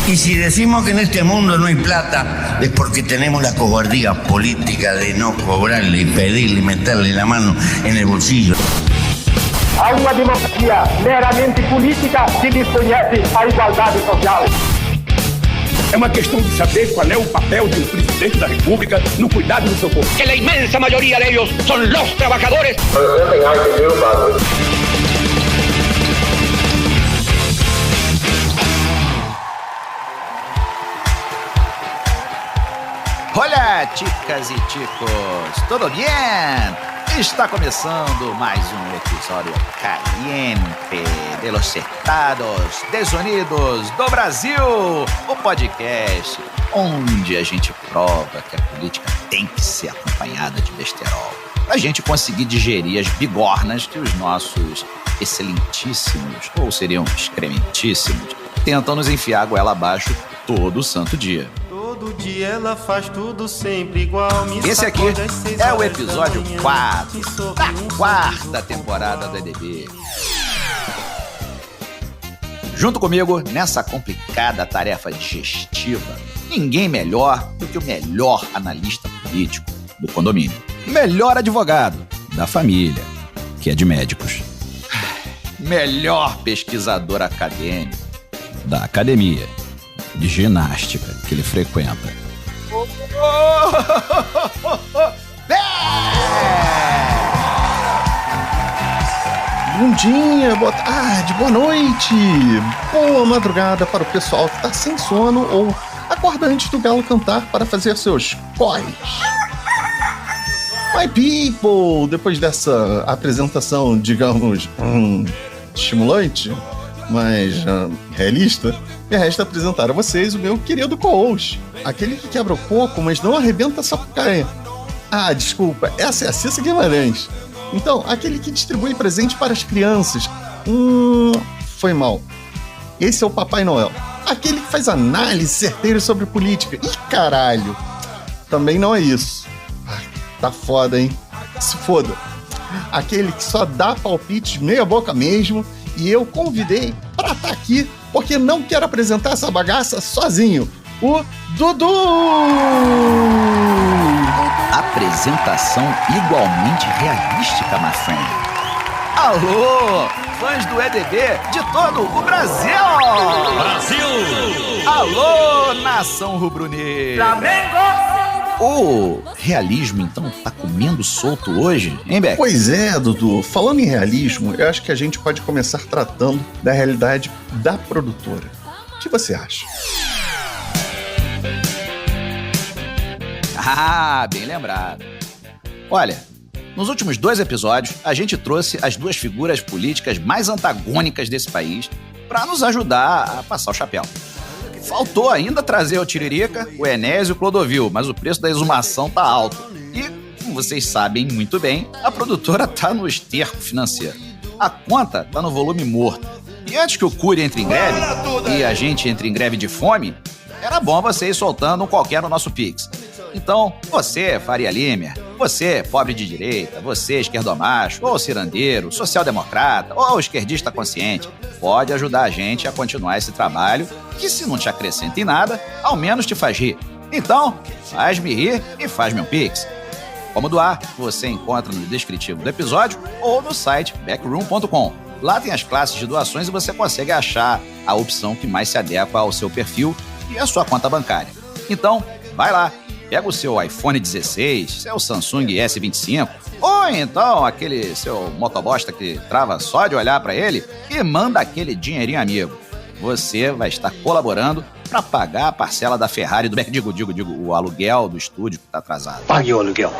Y si decimos que en este mundo no hay plata, es porque tenemos la cobardía política de no cobrarle y pedirle y meterle la mano en el bolsillo. Há uma democracia meramente política que desconhece a igualdade social. É uma questão de saber qual é o papel de um presidente da República no cuidado do seu povo. Que la inmensa mayoría de ellos son los trabajadores. Olá, chicas e chicos, tudo bem? Está começando mais um episódio caliente de los Estados Unidos do Brasil, o podcast onde a gente prova que a política tem que ser acompanhada de besterol, para a gente conseguir digerir as bigornas que os nossos excelentíssimos, ou seriam excrementíssimos, tentam nos enfiar a goela abaixo todo santo dia. Todo dia ela faz tudo sempre igual. Esse aqui é o episódio 4 da quarta temporada do EDB. Junto comigo, nessa complicada tarefa digestiva, ninguém melhor do que o melhor analista político do condomínio. Melhor advogado da família, que é de médicos. Melhor pesquisador acadêmico da academia de ginástica que ele frequenta. Bom dia, boa tarde, boa noite, boa madrugada para o pessoal que está sem sono ou acorda antes do galo cantar para fazer seus corres. My people, depois dessa apresentação, digamos, estimulante, mas realista, me resta apresentar a vocês o meu querido co-host, aquele que quebra o coco, mas não arrebenta a sapucaia. Ah, desculpa, essa é a Cissa Guimarães. Então, aquele que distribui presente para as crianças. Foi mal. Esse é o Papai Noel. Aquele que faz análise certeira sobre política. Ih, caralho. Também não é isso. Tá foda, hein? Se foda. Aquele que só dá palpite meia boca mesmo. E eu convidei pra estar aqui, porque não quero apresentar essa bagaça sozinho. O Dudu! Apresentação igualmente realística, my friend. Alô, fãs do EDB de todo o Brasil! Brasil! Alô, nação rubro-negra! Flamengo! O realismo, então, tá comendo solto hoje, hein, Beck? Pois é, Dudu. Falando em realismo, eu acho que a gente pode começar tratando da realidade da produtora. O que você acha? Ah, bem lembrado. Olha, nos últimos 2 episódios, a gente trouxe as 2 figuras políticas mais antagônicas desse país para nos ajudar a passar o chapéu. Faltou ainda trazer o Tiririca, o Enéas e o Clodovil, mas o preço da exumação tá alto. E, como vocês sabem muito bem, a produtora tá no esterco financeiro. A conta tá no volume morto. E antes que o Cury entre em greve, e a gente entre em greve de fome, era bom vocês soltando um qualquer no nosso Pix. Então, você, Faria Limer, você, pobre de direita, você, esquerdomacho, ou cirandeiro, social-democrata, ou esquerdista consciente, pode ajudar a gente a continuar esse trabalho que, se não te acrescenta em nada, ao menos te faz rir. Então, faz-me rir e faz-me um Pix. Como doar, você encontra no descritivo do episódio ou no site backroom.com. Lá tem as classes de doações e você consegue achar a opção que mais se adequa ao seu perfil e à sua conta bancária. Então, vai lá. Pega o seu iPhone 16, seu Samsung S25, ou então aquele seu motobosta que trava só de olhar para ele e manda aquele dinheirinho amigo. Você vai estar colaborando para pagar a parcela da Ferrari do Beck. Digo, o aluguel do estúdio que tá atrasado. Pague o aluguel.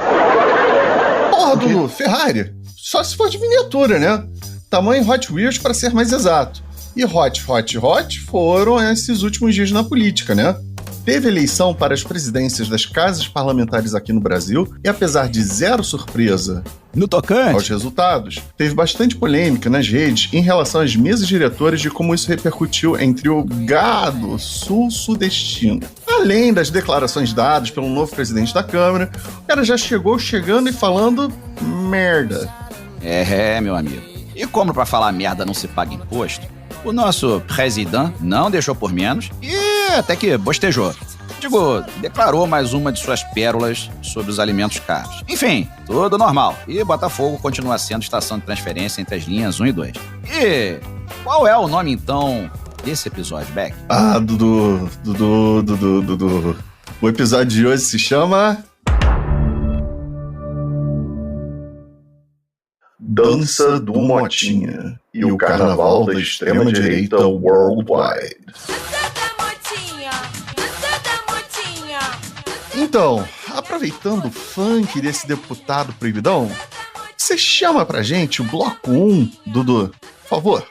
Porra, Dudu, Ferrari. Só se for de miniatura, né? Tamanho Hot Wheels, para ser mais exato. E hot foram esses últimos dias na política, né? Teve eleição para as presidências das casas parlamentares aqui no Brasil e, apesar de zero surpresa no tocante aos resultados, teve bastante polêmica nas redes em relação às mesas diretoras de como isso repercutiu entre o gado sul-sudestino. Além das declarações dadas pelo novo presidente da Câmara, o cara já chegando e falando merda. Meu amigo. E como pra falar merda não se paga imposto, o nosso presidente não deixou por menos e até que bostejou. Declarou mais uma de suas pérolas sobre os alimentos caros. Enfim, tudo normal. E Botafogo continua sendo estação de transferência entre as linhas 1 e 2. E qual é o nome, então, desse episódio, Beck? Dudu. O episódio de hoje se chama... Dança do Motinha e o Carnaval da Extrema-Direita Worldwide. Então, aproveitando o funk desse deputado proibidão, você chama pra gente o bloco 1, Dudu, por favor.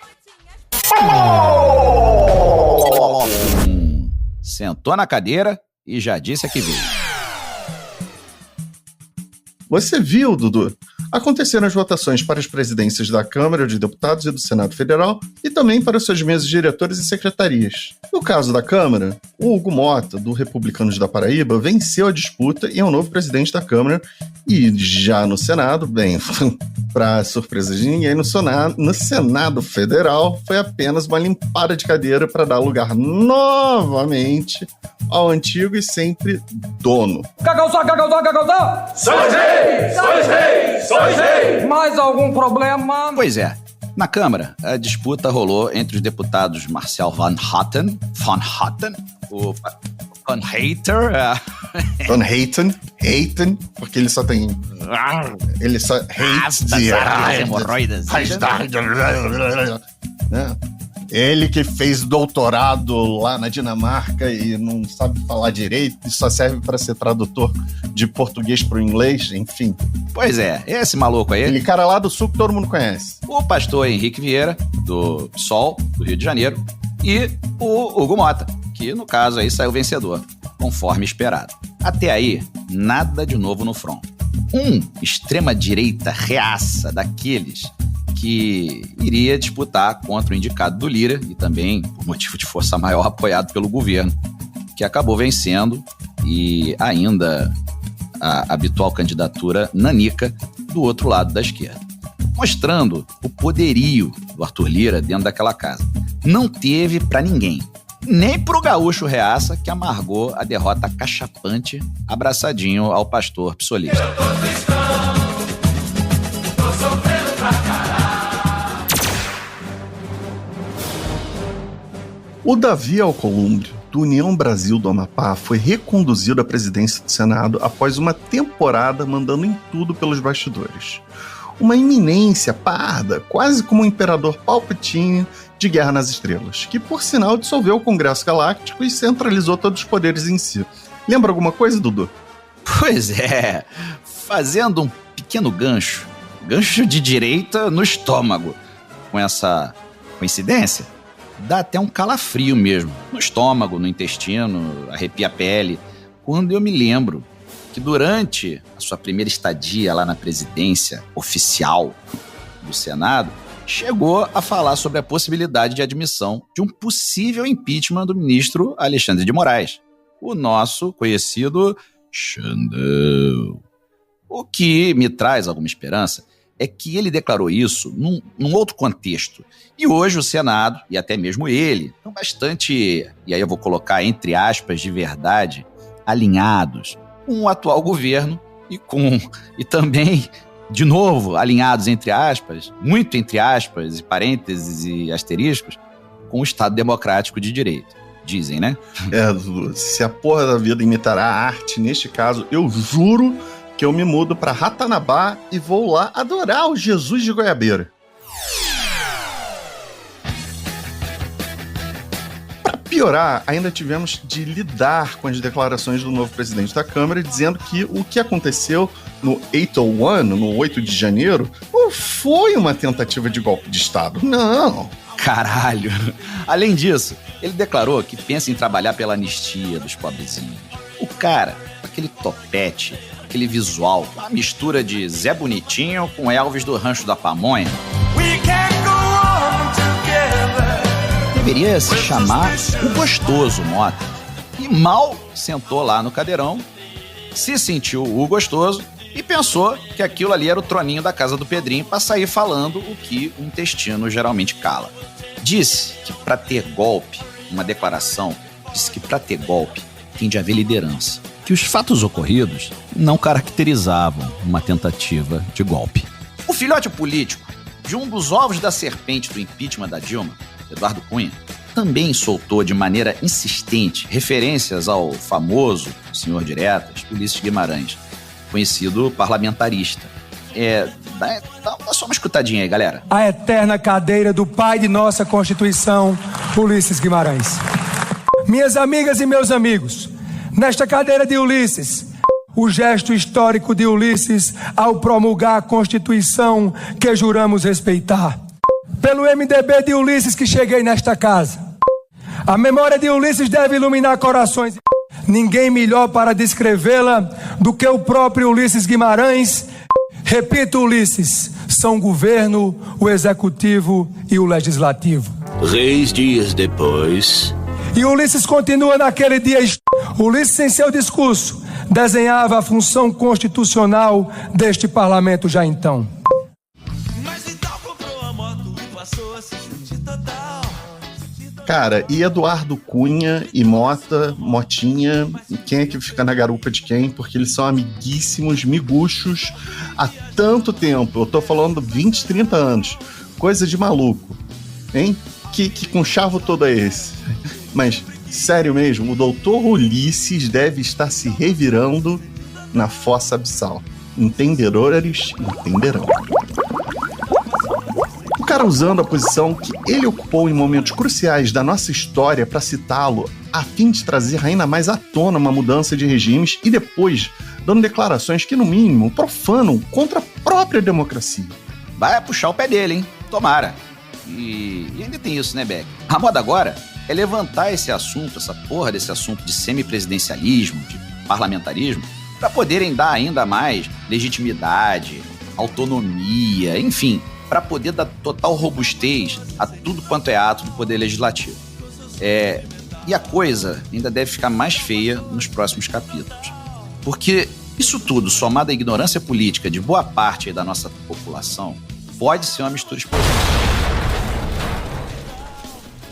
Sentou na cadeira e já disse a que veio. Você viu, Dudu? Aconteceram as votações para as presidências da Câmara de Deputados e do Senado Federal e também para suas mesas diretores e secretarias. No caso da Câmara, o Hugo Mota, do Republicanos da Paraíba, venceu a disputa e é o novo presidente da Câmara. E já no Senado, bem, para surpresa de ninguém, no Senado Federal foi apenas uma limpada de cadeira para dar lugar novamente ao antigo e sempre dono. Cacau! Sois rei! Mais algum problema? Pois é. Na Câmara, a disputa rolou entre os deputados Marcel Van Hatten, o Van Hater... Van Haten, porque ele só tem... Ele só... hemorroidas. Ele que fez doutorado lá na Dinamarca e não sabe falar direito e só serve para ser tradutor de português para o inglês, enfim. Pois é, esse maluco aí... Aquele cara lá do sul que todo mundo conhece. O pastor Henrique Vieira, do PSOL, do Rio de Janeiro, e o Hugo Mota, que no caso aí saiu vencedor, conforme esperado. Até aí, nada de novo no front. Extrema-direita reaça daqueles que iria disputar contra o indicado do Lira e também, por motivo de força maior, apoiado pelo governo, que acabou vencendo e ainda a habitual candidatura nanica do outro lado da esquerda, mostrando o poderio do Arthur Lira dentro daquela casa. Não teve pra ninguém, nem pro gaúcho reaça que amargou a derrota cachapante abraçadinho ao pastor psolista. O Davi Alcolumbre, do União Brasil do Amapá, foi reconduzido à presidência do Senado após uma temporada mandando em tudo pelos bastidores. Uma iminência parda, quase como o imperador Palpatine de Guerra nas Estrelas, que por sinal dissolveu o Congresso Galáctico e centralizou todos os poderes em si. Lembra alguma coisa, Dudu? Pois é, fazendo um pequeno gancho de direita no estômago. Com essa coincidência, dá até um calafrio mesmo, no estômago, no intestino, arrepia a pele, quando eu me lembro que durante a sua primeira estadia lá na presidência oficial do Senado, chegou a falar sobre a possibilidade de admissão de um possível impeachment do ministro Alexandre de Moraes, o nosso conhecido Xandão. O que me traz alguma esperança é que ele declarou isso num outro contexto. E hoje o Senado, e até mesmo ele, estão bastante, e aí eu vou colocar entre aspas de verdade, alinhados com o atual governo e também, de novo, alinhados entre aspas, muito entre aspas, e parênteses e asteriscos, com o Estado Democrático de Direito. Dizem, né? Se a porra da vida imitará a arte, neste caso, eu juro que eu me mudo pra Ratanabá e vou lá adorar o Jesus de Goiabeira. Para piorar, ainda tivemos de lidar com as declarações do novo presidente da Câmara, dizendo que o que aconteceu no 801, no 8 de janeiro, não foi uma tentativa de golpe de Estado, não. Caralho! Além disso, ele declarou que pensa em trabalhar pela anistia dos pobrezinhos. O cara, aquele topete, aquele visual, uma mistura de Zé Bonitinho com Elvis do Rancho da Pamonha. Deveria se chamar o Gostoso Mota. E mal sentou lá no cadeirão, se sentiu o gostoso e pensou que aquilo ali era o troninho da casa do Pedrinho para sair falando o que o intestino geralmente cala. Disse que para ter golpe, uma declaração disse que para ter golpe tem de haver liderança, que os fatos ocorridos não caracterizavam uma tentativa de golpe. O filhote político de um dos ovos da serpente do impeachment da Dilma, Eduardo Cunha, também soltou de maneira insistente referências ao famoso senhor diretas, Ulisses Guimarães, conhecido parlamentarista. Dá só uma escutadinha aí, galera. A eterna cadeira do pai de nossa Constituição, Ulisses Guimarães. Minhas amigas e meus amigos, nesta cadeira de Ulisses, o gesto histórico de Ulisses ao promulgar a Constituição que juramos respeitar. Pelo MDB de Ulisses que cheguei nesta casa. A memória de Ulisses deve iluminar corações. Ninguém melhor para descrevê-la do que o próprio Ulisses Guimarães. Repito, Ulisses, são o governo, o executivo e o legislativo. 3 dias depois... E Ulisses continua naquele dia. Ulisses, em seu discurso, desenhava a função constitucional deste parlamento já então. Cara, e Eduardo Cunha e Motinha, quem é que fica na garupa de quem? Porque eles são amiguíssimos, miguxos há tanto tempo. Eu tô falando 20, 30 anos. Coisa de maluco, hein? Que conchavo todo é esse? Mas, sério mesmo, o doutor Ulisses deve estar se revirando na fossa abissal. Entendedores entenderão. O cara usando a posição que ele ocupou em momentos cruciais da nossa história para citá-lo, a fim de trazer ainda mais à tona uma mudança de regimes e depois dando declarações que, no mínimo, profanam contra a própria democracia. Vai puxar o pé dele, hein? Tomara. E ainda tem isso, né, Beck? A moda agora é levantar esse assunto, essa porra desse assunto de semipresidencialismo, de parlamentarismo, para poderem dar ainda mais legitimidade, autonomia, enfim, para poder dar total robustez a tudo quanto é ato do Poder Legislativo. E a coisa ainda deve ficar mais feia nos próximos capítulos. Porque isso tudo, somado à ignorância política de boa parte da nossa população, pode ser uma mistura explosiva.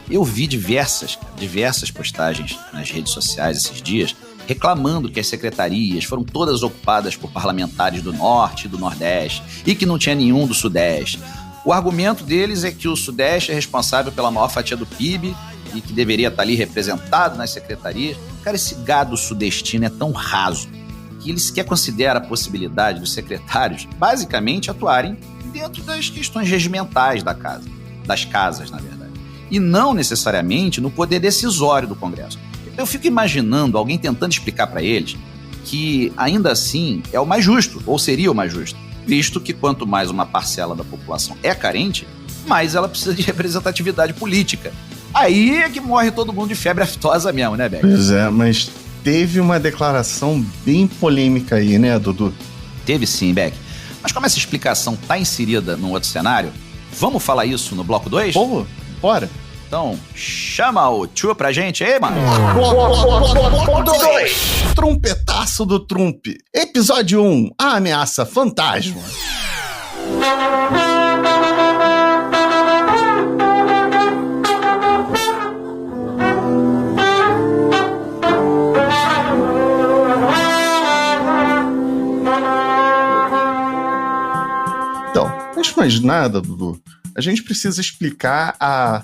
Eu vi diversas postagens nas redes sociais esses dias reclamando que as secretarias foram todas ocupadas por parlamentares do Norte e do Nordeste e que não tinha nenhum do Sudeste. O argumento deles é que o Sudeste é responsável pela maior fatia do PIB e que deveria estar ali representado nas secretarias. Cara, esse gado sudestino é tão raso que ele sequer considera a possibilidade dos secretários basicamente atuarem dentro das questões regimentais das casas, na verdade, e não necessariamente no poder decisório do Congresso. Eu fico imaginando alguém tentando explicar para eles que, ainda assim, é o mais justo, ou seria o mais justo, visto que quanto mais uma parcela da população é carente, mais ela precisa de representatividade política. Aí é que morre todo mundo de febre aftosa mesmo, né, Beck? Pois é, mas teve uma declaração bem polêmica aí, né, Dudu? Teve sim, Beck. Mas como essa explicação tá inserida num outro cenário, vamos falar isso no bloco 2? Pô, bora! Então, chama o tio pra gente aí, mano. Bloco 2. Trumpetaço do Trump. Episódio 1. A ameaça fantasma. Então, antes de mais nada, Dudu, a gente precisa explicar a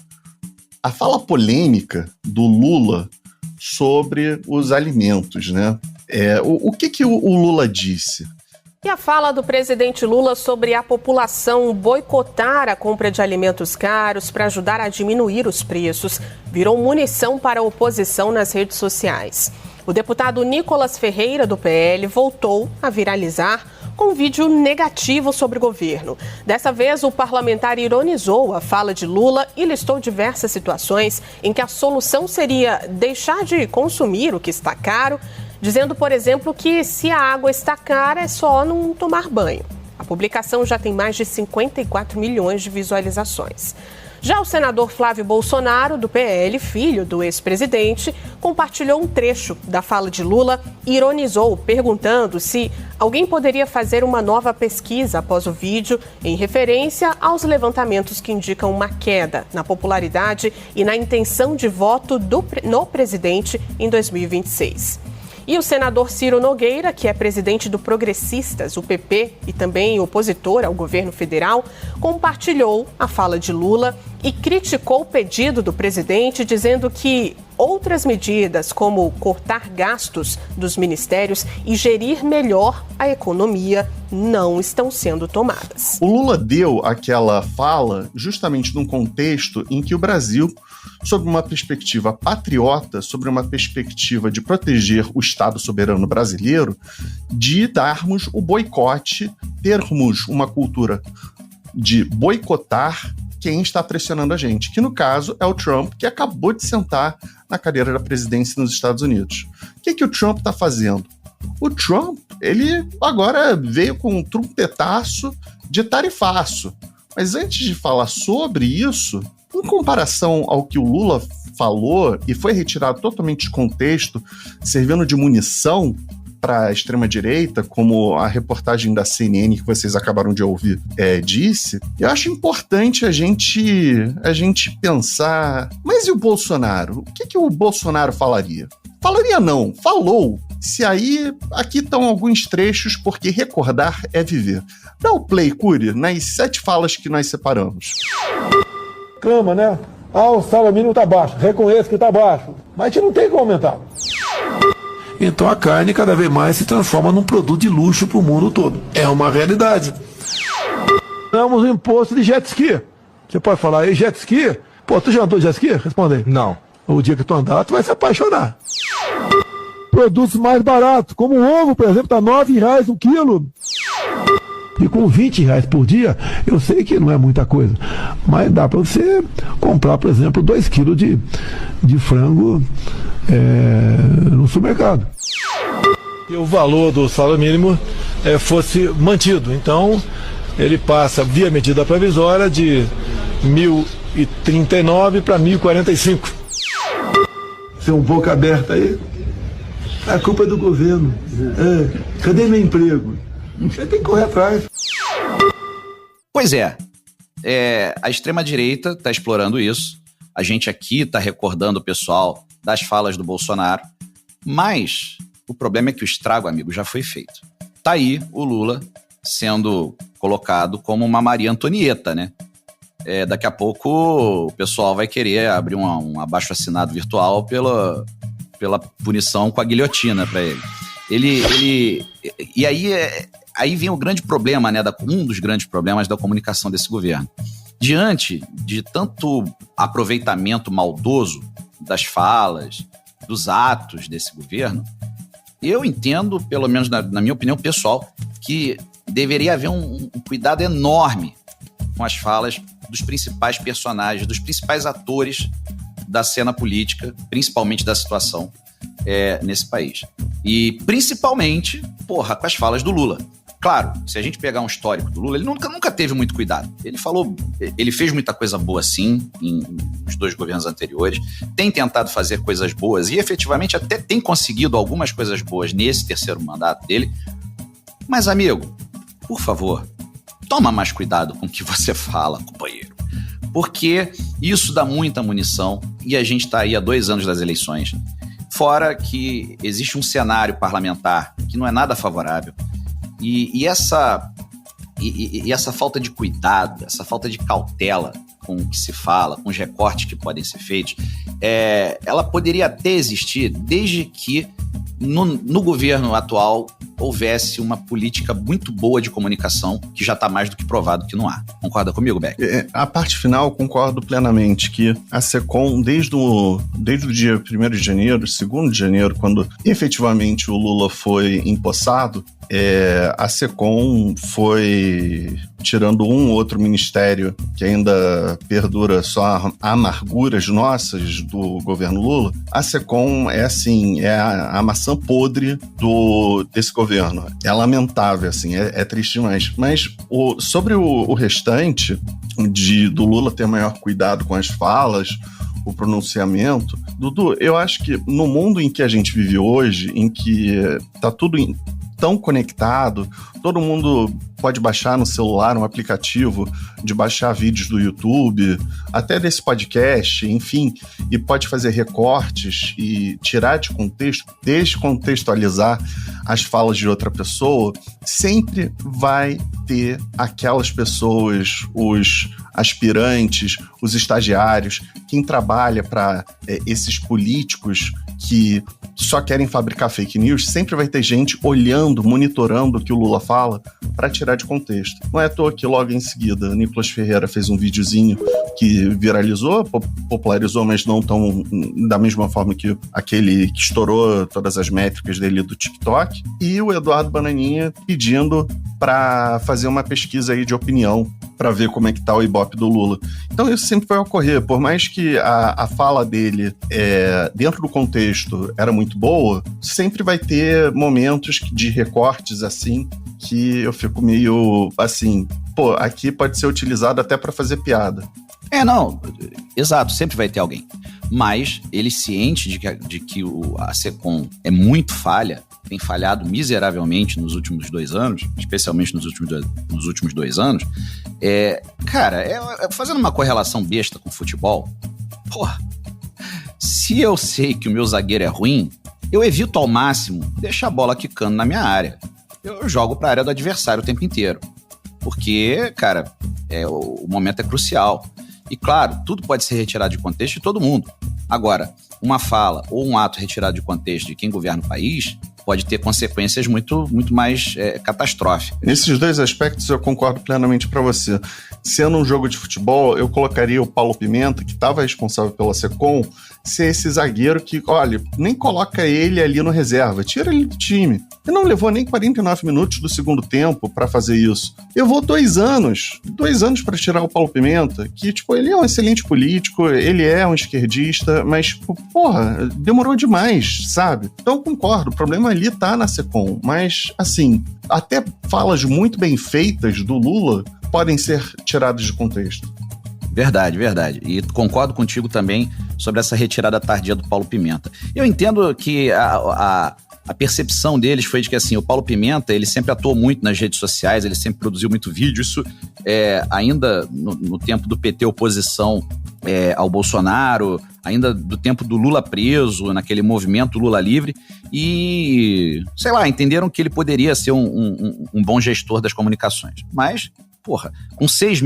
fala polêmica do Lula sobre os alimentos, né? O que o Lula disse? E a fala do presidente Lula sobre a população boicotar a compra de alimentos caros para ajudar a diminuir os preços virou munição para a oposição nas redes sociais. O deputado Nicolas Ferreira, do PL, voltou a viralizar com um vídeo negativo sobre o governo. Dessa vez, o parlamentar ironizou a fala de Lula e listou diversas situações em que a solução seria deixar de consumir o que está caro, dizendo, por exemplo, que se a água está cara é só não tomar banho. A publicação já tem mais de 54 milhões de visualizações. Já o senador Flávio Bolsonaro, do PL, filho do ex-presidente, compartilhou um trecho da fala de Lula e ironizou, perguntando se alguém poderia fazer uma nova pesquisa após o vídeo, em referência aos levantamentos que indicam uma queda na popularidade e na intenção de voto no presidente em 2026. E o senador Ciro Nogueira, que é presidente do Progressistas, o PP, e também opositor ao governo federal, compartilhou a fala de Lula e criticou o pedido do presidente, dizendo que outras medidas, como cortar gastos dos ministérios e gerir melhor a economia, não estão sendo tomadas. O Lula deu aquela fala justamente num contexto em que o Brasil, sob uma perspectiva patriota, sobre uma perspectiva de proteger o Estado soberano brasileiro, de darmos o boicote, termos uma cultura de boicotar quem está pressionando a gente, que no caso é o Trump, que acabou de sentar na cadeira da presidência nos Estados Unidos. O que o Trump está fazendo? O Trump, ele agora veio com um trumpetaço de tarifaço. Mas antes de falar sobre isso, em comparação ao que o Lula falou e foi retirado totalmente de contexto, servindo de munição para a extrema-direita, como a reportagem da CNN que vocês acabaram de ouvir disse, eu acho importante a gente pensar, mas e o Bolsonaro? O que o Bolsonaro falaria? Falaria não, falou. Se aí, aqui estão alguns trechos, porque recordar é viver. Dá o play, Cury, nas 7 falas que nós separamos. Clama, né? O salário mínimo está baixo, reconheço que está baixo, mas a gente não tem como aumentar. Então a carne cada vez mais se transforma num produto de luxo para o mundo todo. É uma realidade. Damos o imposto de jet ski. Você pode falar aí, jet ski? Pô, tu já andou de jet ski? Responde aí. Não. O dia que tu andar, tu vai se apaixonar. Produtos mais baratos, como o ovo, por exemplo, está R$9 o quilo. E com R$20 por dia, eu sei que não é muita coisa, mas dá para você comprar, por exemplo, 2 quilos de frango no supermercado. E o valor do salário mínimo fosse mantido. Então, ele passa, via medida provisória, de R$ 1.039 para R$ 1.045. Ser um boca aberta aí, a culpa é do governo. Cadê meu emprego? Você tem que correr atrás. Pois a extrema-direita está explorando isso. A gente aqui está recordando o pessoal das falas do Bolsonaro. Mas o problema é que o estrago, amigo, já foi feito. Tá aí o Lula sendo colocado como uma Maria Antonieta, né? Daqui a pouco o pessoal vai querer abrir um abaixo-assinado virtual pela punição com a guilhotina para ele. E aí vem o grande problema, né, um dos grandes problemas da comunicação desse governo. Diante de tanto aproveitamento maldoso das falas, dos atos desse governo, eu entendo, pelo menos na minha opinião pessoal, que deveria haver um cuidado enorme com as falas dos principais personagens, dos principais atores da cena política, principalmente da situação nesse país. E principalmente, com as falas do Lula. Claro, se a gente pegar um histórico do Lula, ele nunca teve muito cuidado. Ele fez muita coisa boa, sim, nos 2 governos anteriores, tem tentado fazer coisas boas e efetivamente até tem conseguido algumas coisas boas nesse 3º mandato dele. Mas, amigo, por favor, toma mais cuidado com o que você fala, companheiro. Porque isso dá muita munição e a gente está aí há 2 anos das eleições. Fora que existe um cenário parlamentar que não é nada favorável. E essa falta de cuidado, essa falta de cautela com o que se fala, com os recortes que podem ser feitos, ela poderia até existir desde que no governo atual houvesse uma política muito boa de comunicação, que já está mais do que provado que não há. Concorda comigo, Beck? A parte final, concordo plenamente, que a SECOM, desde o dia 1º de janeiro, 2º de janeiro, quando efetivamente o Lula foi empossado, a SECOM foi tirando um ou outro ministério que ainda perdura só amarguras nossas do governo Lula. A SECOM é a maçã maçã podre desse governo. É lamentável, assim, é triste demais. Mas sobre o restante do Lula ter maior cuidado com as falas, o pronunciamento, Dudu, eu acho que no mundo em que a gente vive hoje, em que tá tudo tão conectado, todo mundo pode baixar no celular um aplicativo de baixar vídeos do YouTube, até desse podcast, enfim, e pode fazer recortes e tirar de contexto, descontextualizar as falas de outra pessoa, sempre vai ter aquelas pessoas, os aspirantes, os estagiários, quem trabalha para esses políticos que só querem fabricar fake news, sempre vai ter gente olhando, monitorando o que o Lula fala para tirar de contexto. Não é à toa que logo em seguida Nicolas Ferreira fez um videozinho que viralizou, popularizou, mas não tão da mesma forma que aquele que estourou todas as métricas dele do TikTok, e o Eduardo Bananinha pedindo para fazer uma pesquisa aí de opinião para ver como é que tá o Ibope do Lula. Então isso sempre vai ocorrer, por mais que a fala dele dentro do contexto era muito boa, sempre vai ter momentos de recortes assim que eu fico meio assim, pô, aqui pode ser utilizado até para fazer piada. Não, exato, sempre vai ter alguém. Mas ele ciente de que a SECOM é muito falha, tem falhado miseravelmente nos últimos 2 anos, especialmente nos últimos 2 anos, fazendo uma correlação besta com o futebol, porra, se eu sei que o meu zagueiro é ruim, eu evito ao máximo deixar a bola quicando na minha área. Eu jogo para a área do adversário o tempo inteiro. Porque, cara, o momento é crucial. E, claro, tudo pode ser retirado de contexto de todo mundo. Agora, uma fala ou um ato retirado de contexto de quem governa o país pode ter consequências muito, muito mais catastróficas. Nesses 2 aspectos eu concordo plenamente para você. Sendo um jogo de futebol, eu colocaria o Paulo Pimenta, que estava responsável pela SECOM, ser esse zagueiro que, olha, nem coloca ele ali no reserva, tira ele do time. Ele não levou nem 49 minutos do segundo tempo para fazer isso. Eu vou 2 anos para tirar o Paulo Pimenta, que, tipo, ele é um excelente político, ele é um esquerdista, mas, porra, demorou demais, sabe? Então eu concordo, o problema ali tá na SECOM, mas, assim, até falas muito bem feitas do Lula podem ser tiradas de contexto. Verdade. E concordo contigo também sobre essa retirada tardia do Paulo Pimenta. Eu entendo que a percepção deles foi de que, assim, o Paulo Pimenta, ele sempre atuou muito nas redes sociais, ele sempre produziu muito vídeo, isso ainda no tempo do PT oposição ao Bolsonaro, ainda do tempo do Lula preso, naquele movimento Lula livre, e, sei lá, entenderam que ele poderia ser um bom gestor das comunicações. Mas, porra, com 3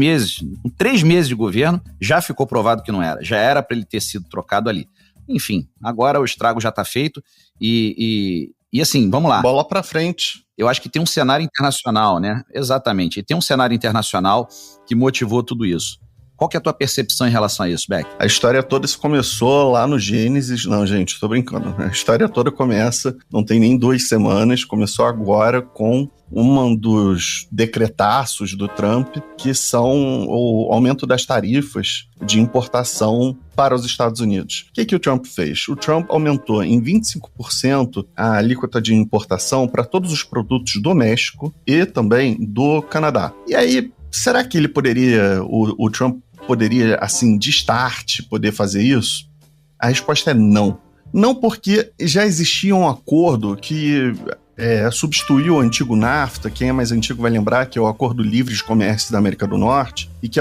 meses de governo, já ficou provado que não era. Já era para ele ter sido trocado ali. Enfim, agora o estrago já tá feito e assim, vamos lá. Bola pra frente. Eu acho que tem um cenário internacional, né? Exatamente. E tem um cenário internacional que motivou tudo isso. Qual que é a tua percepção em relação a isso, Beck? A história toda se começou lá no Gênesis. Não, gente, tô brincando. A história toda começa, não tem nem 2 semanas, começou agora com um dos decretaços do Trump, que são o aumento das tarifas de importação para os Estados Unidos. O que o Trump fez? O Trump aumentou em 25% a alíquota de importação para todos os produtos do México e também do Canadá. E aí, será que ele poderia, o Trump poderia, assim, de start, poder fazer isso? A resposta é não. Não, porque já existia um acordo que substituiu o antigo NAFTA. Quem é mais antigo vai lembrar que é o Acordo Livre de Comércio da América do Norte, e que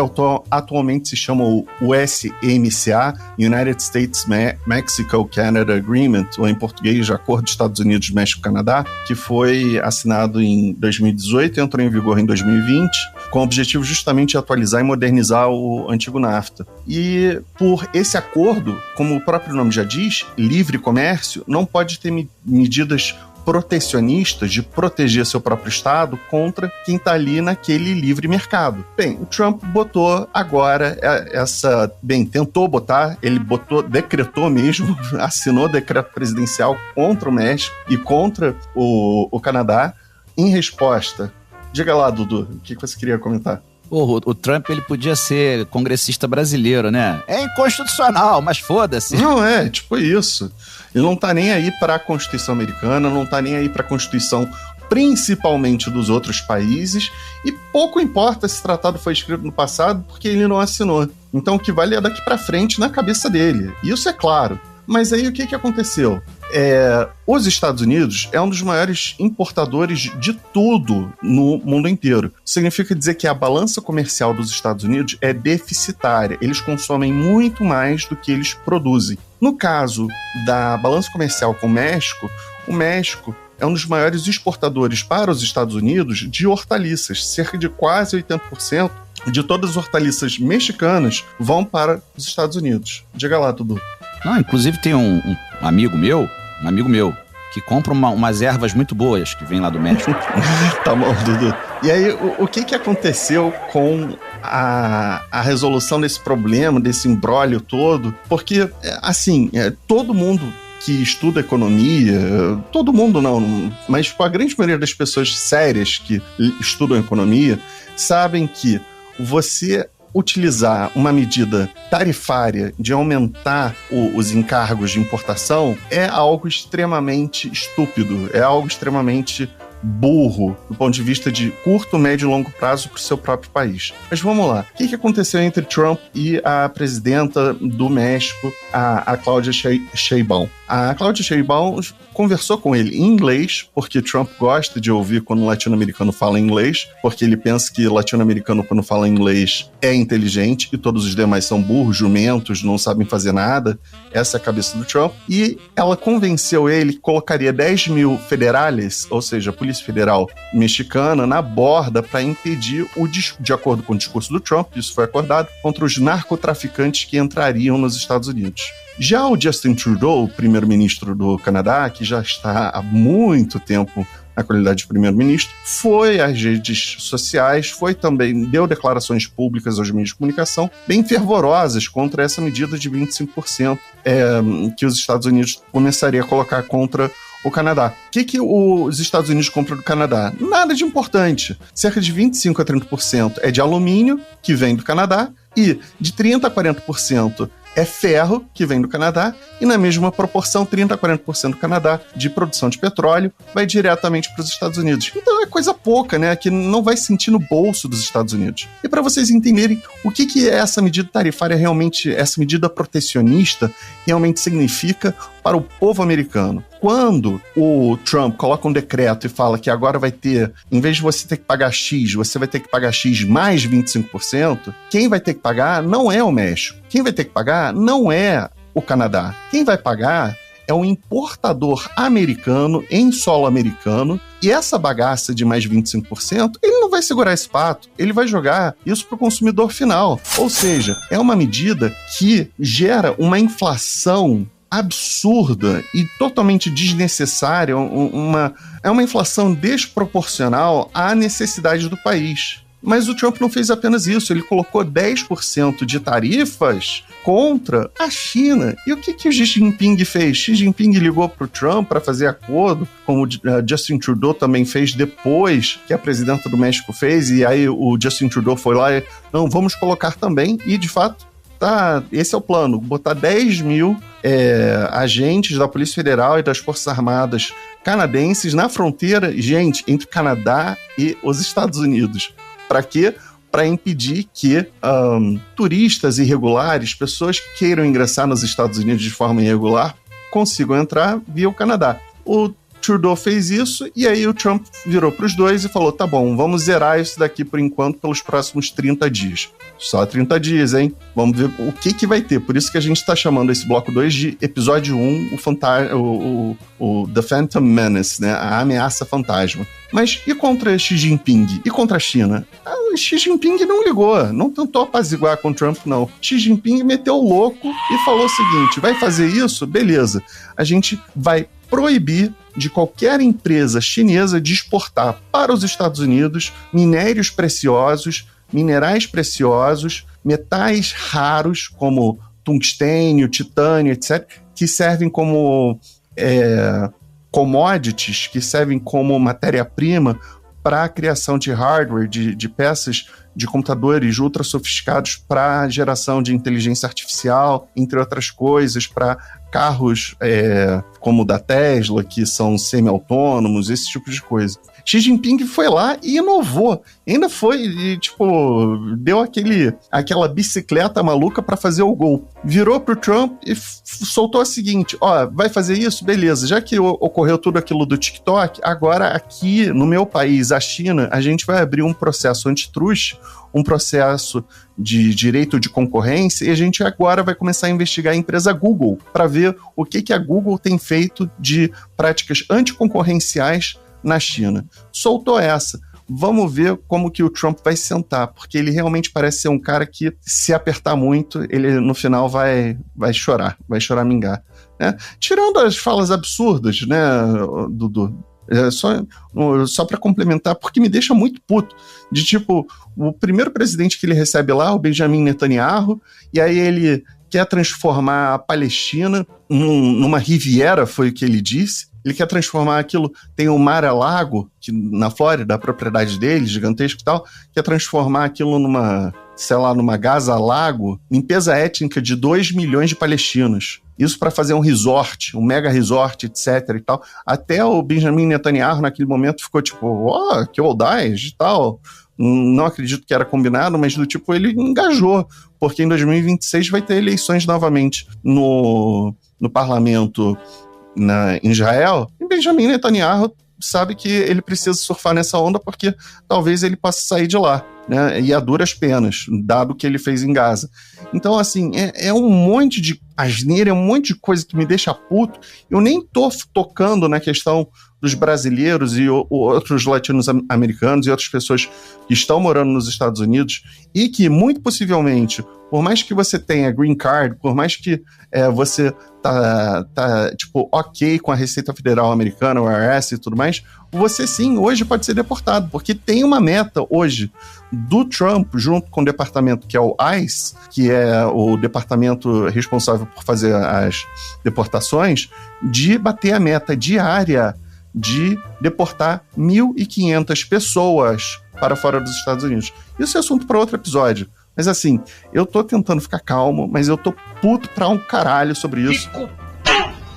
atualmente se chama o USMCA, United States Mexico-Canada Agreement, ou em português, Acordo Estados Unidos, México e Canadá, que foi assinado em 2018 e entrou em vigor em 2020, com o objetivo justamente de atualizar e modernizar o antigo NAFTA. E por esse acordo, como o próprio nome já diz, livre comércio, não pode ter medidas protecionistas de proteger seu próprio estado contra quem está ali naquele livre mercado. Bem, o Trump botou agora tentou botar, ele decretou mesmo, assinou decreto presidencial contra o México e contra o Canadá. Em resposta, diga lá, Dudu, o que você queria comentar? Porra, o Trump, ele podia ser congressista brasileiro, né? É inconstitucional, mas foda-se. Não é, tipo isso. Ele não tá nem aí pra Constituição americana, não tá nem aí pra Constituição principalmente dos outros países, e pouco importa se o tratado foi escrito no passado, porque ele não assinou. Então o que vale é daqui pra frente na cabeça dele. Isso é claro. Mas aí o que aconteceu? Os Estados Unidos é um dos maiores importadores de tudo no mundo inteiro. Significa dizer que a balança comercial dos Estados Unidos é deficitária. Eles consomem muito mais do que eles produzem. No caso da balança comercial com o México é um dos maiores exportadores para os Estados Unidos de hortaliças. Cerca de quase 80% de todas as hortaliças mexicanas vão para os Estados Unidos. Diga lá, Dudu. Não, inclusive tem um amigo meu, que compra umas ervas muito boas que vem lá do México. Tá bom, Dudu. E aí, o que aconteceu com a resolução desse problema, desse imbróglio todo? Porque, assim, todo mundo que estuda economia, todo mundo não, mas a grande maioria das pessoas sérias que estudam economia sabem que você utilizar uma medida tarifária de aumentar os encargos de importação é algo extremamente estúpido, é algo extremamente burro do ponto de vista de curto, médio e longo prazo para o seu próprio país. Mas vamos lá. O que aconteceu entre Trump e a presidenta do México, a Cláudia Sheinbaum? A Cláudia Sheinbaum conversou com ele em inglês, porque Trump gosta de ouvir quando o latino-americano fala inglês, porque ele pensa que o latino-americano, quando fala inglês, é inteligente e todos os demais são burros, jumentos, não sabem fazer nada. Essa é a cabeça do Trump. E ela convenceu ele que colocaria 10 mil federales, ou seja, a Polícia Federal mexicana, na borda para impedir, de acordo com o discurso do Trump, isso foi acordado, contra os narcotraficantes que entrariam nos Estados Unidos. Já o Justin Trudeau, o primeiro-ministro do Canadá, que já está há muito tempo na qualidade de primeiro-ministro, foi às redes sociais, deu declarações públicas aos meios de comunicação bem fervorosas contra essa medida de 25% que os Estados Unidos começaria a colocar contra o Canadá. O que os Estados Unidos compram do Canadá? Nada de importante. Cerca de 25% a 30% é de alumínio, que vem do Canadá, e de 30% a 40% é ferro, que vem do Canadá, e na mesma proporção, 30% a 40% do Canadá, de produção de petróleo, vai diretamente para os Estados Unidos. Então é coisa pouca, né, que não vai sentir no bolso dos Estados Unidos. E para vocês entenderem o que é essa medida tarifária realmente, essa medida protecionista, realmente significa para o povo americano. Quando o Trump coloca um decreto e fala que agora vai ter, em vez de você ter que pagar X, você vai ter que pagar X mais 25%, quem vai ter que pagar não é o México. Quem vai ter que pagar não é o Canadá. Quem vai pagar é um importador americano em solo americano, e essa bagaça de mais 25%, ele não vai segurar esse pato, ele vai jogar isso para o consumidor final. Ou seja, é uma medida que gera uma inflação absurda e totalmente desnecessária, é uma inflação desproporcional à necessidade do país. Mas o Trump não fez apenas isso, ele colocou 10% de tarifas contra a China. E o que o Xi Jinping fez? Xi Jinping ligou para o Trump para fazer acordo, como o Justin Trudeau também fez depois que a presidenta do México fez, e aí o Justin Trudeau foi lá e, não, vamos colocar também, e de fato, esse é o plano, botar 10 mil agentes da Polícia Federal e das Forças Armadas canadenses na fronteira, gente, entre o Canadá e os Estados Unidos. Para quê? Para impedir que turistas irregulares, pessoas que queiram ingressar nos Estados Unidos de forma irregular, consigam entrar via o Canadá. O Trudeau fez isso, e aí o Trump virou para os dois e falou, tá bom, vamos zerar isso daqui por enquanto pelos próximos 30 dias. Só 30 dias, hein? Vamos ver o que vai ter. Por isso que a gente está chamando esse bloco 2 de episódio 1, o The Phantom Menace, né? A ameaça fantasma. Mas e contra Xi Jinping? E contra a China? O Xi Jinping não ligou, não tentou apaziguar com o Trump, não. Xi Jinping meteu o louco e falou o seguinte, vai fazer isso? Beleza. A gente vai proibir de qualquer empresa chinesa de exportar para os Estados Unidos minérios preciosos, minerais preciosos, metais raros como tungstênio, titânio, etc., que servem como commodities, que servem como matéria-prima para a criação de hardware, de peças de computadores ultra sofisticados para geração de inteligência artificial, entre outras coisas, para carros como o da Tesla, que são semi-autônomos, esse tipo de coisa. Xi Jinping foi lá e inovou. Ainda foi, deu aquela bicicleta maluca para fazer o gol. Virou pro Trump e soltou a seguinte, vai fazer isso? Beleza. Já que ocorreu tudo aquilo do TikTok, agora aqui no meu país, a China, a gente vai abrir um processo antitruste, um processo de direito de concorrência, e a gente agora vai começar a investigar a empresa Google para ver o que a Google tem feito de práticas anticoncorrenciais na China. Soltou essa. Vamos ver como que o Trump vai sentar, porque ele realmente parece ser um cara que, se apertar muito, ele no final vai choramingar, né? Tirando as falas absurdas, né, Dudu? Só para complementar, porque me deixa muito puto, de o primeiro presidente que ele recebe lá, o Benjamin Netanyahu, e aí ele quer transformar a Palestina numa Riviera, foi o que ele disse. Ele quer transformar aquilo, tem o Mar-a-Lago, que na Flórida, a propriedade dele, gigantesco e tal, quer transformar aquilo numa Gaza-Lago, limpeza étnica de 2 milhões de palestinos. Isso para fazer um resort, um mega resort, etc e tal. Até o Benjamin Netanyahu, naquele momento, ficou que audaz e tal. Não acredito que era combinado, mas ele engajou, porque em 2026 vai ter eleições novamente no parlamento em Israel, e Benjamin Netanyahu sabe que ele precisa surfar nessa onda porque talvez ele possa sair de lá, né? E a duras penas, dado o que ele fez em Gaza. Então, assim, é um monte de asneira, é um monte de coisa que me deixa puto. Eu nem tô tocando na questão dos brasileiros e outros latino-americanos e outras pessoas que estão morando nos Estados Unidos e que, muito possivelmente, por mais que você tenha green card, por mais que você tá ok com a Receita Federal Americana, o IRS e tudo mais, você sim, hoje pode ser deportado, porque tem uma meta hoje do Trump, junto com o departamento que é o ICE, que é o departamento responsável por fazer as deportações, de bater a meta diária de deportar 1.500 pessoas para fora dos Estados Unidos. Isso é assunto para outro episódio. Mas assim, eu tô tentando ficar calmo, mas eu tô puto pra um caralho sobre isso.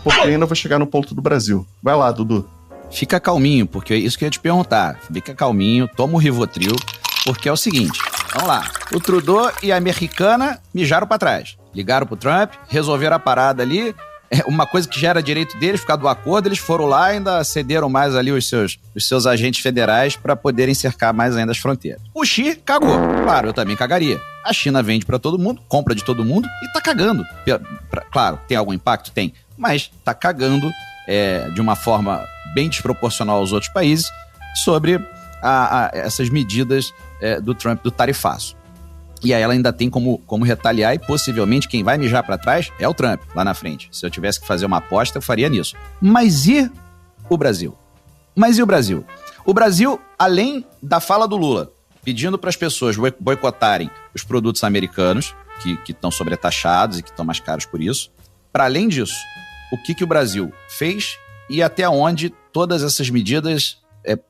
Porque ainda vou chegar no ponto do Brasil. Vai lá, Dudu. Fica calminho, porque é isso que eu ia te perguntar. Fica calminho, toma o Rivotril, porque é o seguinte, vamos lá. O Trudeau e a americana mijaram pra trás. Ligaram pro Trump, resolveram a parada ali. Uma coisa que já era direito deles, ficar do acordo, eles foram lá e ainda cederam mais ali os seus agentes federais para poderem cercar mais ainda as fronteiras. O Xi cagou. Claro, eu também cagaria. A China vende para todo mundo, compra de todo mundo e tá cagando. Claro, tem algum impacto? Tem. Mas tá cagando de uma forma bem desproporcional aos outros países sobre essas medidas do Trump, do tarifaço. E aí ela ainda tem como retaliar e possivelmente quem vai mijar pra trás é o Trump, lá na frente. Se eu tivesse que fazer uma aposta, eu faria nisso. Mas e o Brasil? O Brasil, além da fala do Lula, pedindo para as pessoas boicotarem os produtos americanos, que estão sobretaxados e que estão mais caros por isso, para além disso, o que o Brasil fez e até onde todas essas medidas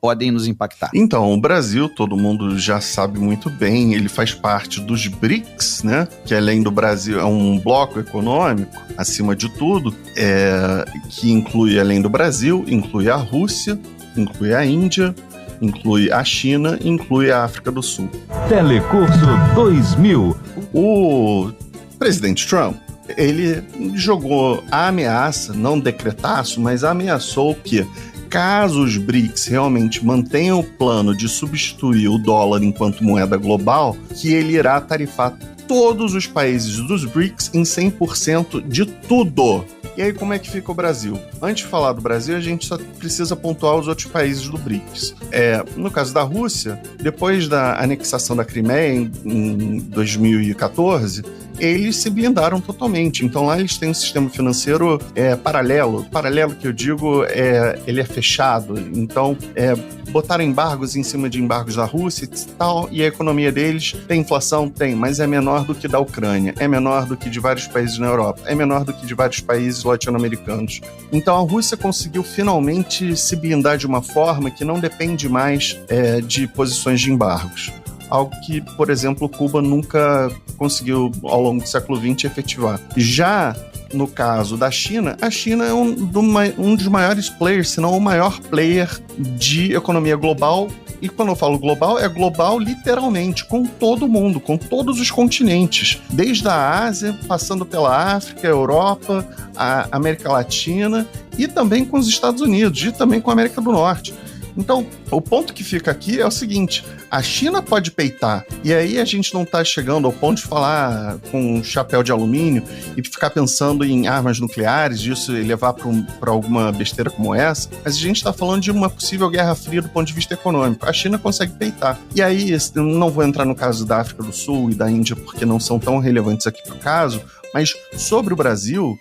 podem nos impactar? Então, o Brasil, todo mundo já sabe muito bem, ele faz parte dos BRICS, né? Que além do Brasil é um bloco econômico, acima de tudo, que inclui, além do Brasil, inclui a Rússia, inclui a Índia, inclui a China, inclui a África do Sul. Telecurso 2000. O presidente Trump, ele jogou a ameaça, não decretaço, mas ameaçou que caso os BRICS realmente mantenham o plano de substituir o dólar enquanto moeda global, que ele irá tarifar todos os países dos BRICS em 100% de tudo. E aí, como é que fica o Brasil? Antes de falar do Brasil, a gente só precisa pontuar os outros países do BRICS. No caso da Rússia, depois da anexação da Crimeia em 2014, eles se blindaram totalmente. Então lá eles têm um sistema financeiro paralelo. Paralelo que eu digo, ele é fechado. Então, botaram embargos em cima de embargos da Rússia e tal, e a economia deles tem inflação? Tem, mas é menor do que da Ucrânia, é menor do que de vários países na Europa, é menor do que de vários países latino-americanos. Então a Rússia conseguiu finalmente se blindar de uma forma que não depende mais de posições de embargos. algo que, por exemplo, Cuba nunca conseguiu, ao longo do século XX, efetivar. Já no caso da China, a China é um dos maiores players, se não o maior player de economia global. E quando eu falo global, é global literalmente, com todo mundo, com todos os continentes. Desde a Ásia, passando pela África, Europa, a América Latina e também com os Estados Unidos e também com a América do Norte. Então, o ponto que fica aqui é o seguinte: a China pode peitar, e aí a gente não está chegando ao ponto de falar com um chapéu de alumínio e ficar pensando em armas nucleares, disso levar para alguma besteira como essa, mas a gente está falando de uma possível guerra fria do ponto de vista econômico. A China consegue peitar. E aí, eu não vou entrar no caso da África do Sul e da Índia, porque não são tão relevantes aqui para o caso, mas sobre o Brasil,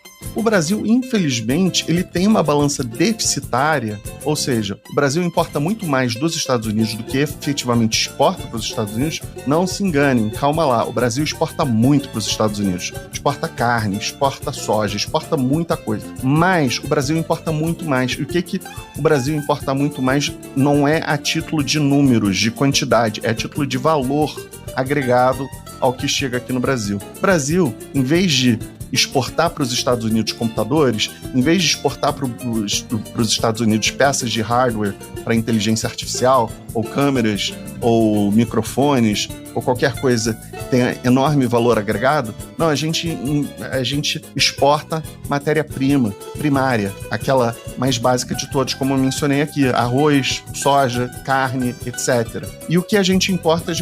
infelizmente, ele tem uma balança deficitária, ou seja, o Brasil importa muito mais dos Estados Unidos do que efetivamente exporta para os Estados Unidos. Não se enganem, calma lá, o Brasil exporta muito para os Estados Unidos. Exporta carne, exporta soja, exporta muita coisa. Mas o Brasil importa muito mais. E o que o Brasil importa muito mais não é a título de números, de quantidade, é a título de valor agregado ao que chega aqui no Brasil. O Brasil, em vez de exportar para os Estados Unidos computadores, em vez de exportar para os Estados Unidos peças de hardware para inteligência artificial, ou câmeras, ou microfones, ou qualquer coisa que tenha enorme valor agregado, não, a gente exporta matéria-prima, primária, aquela mais básica de todas, como eu mencionei aqui, arroz, soja, carne, etc. E o que a gente importa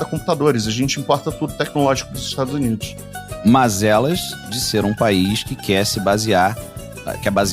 computadores, a gente importa tudo tecnológico dos Estados Unidos. Mas elas de ser um país que quer basear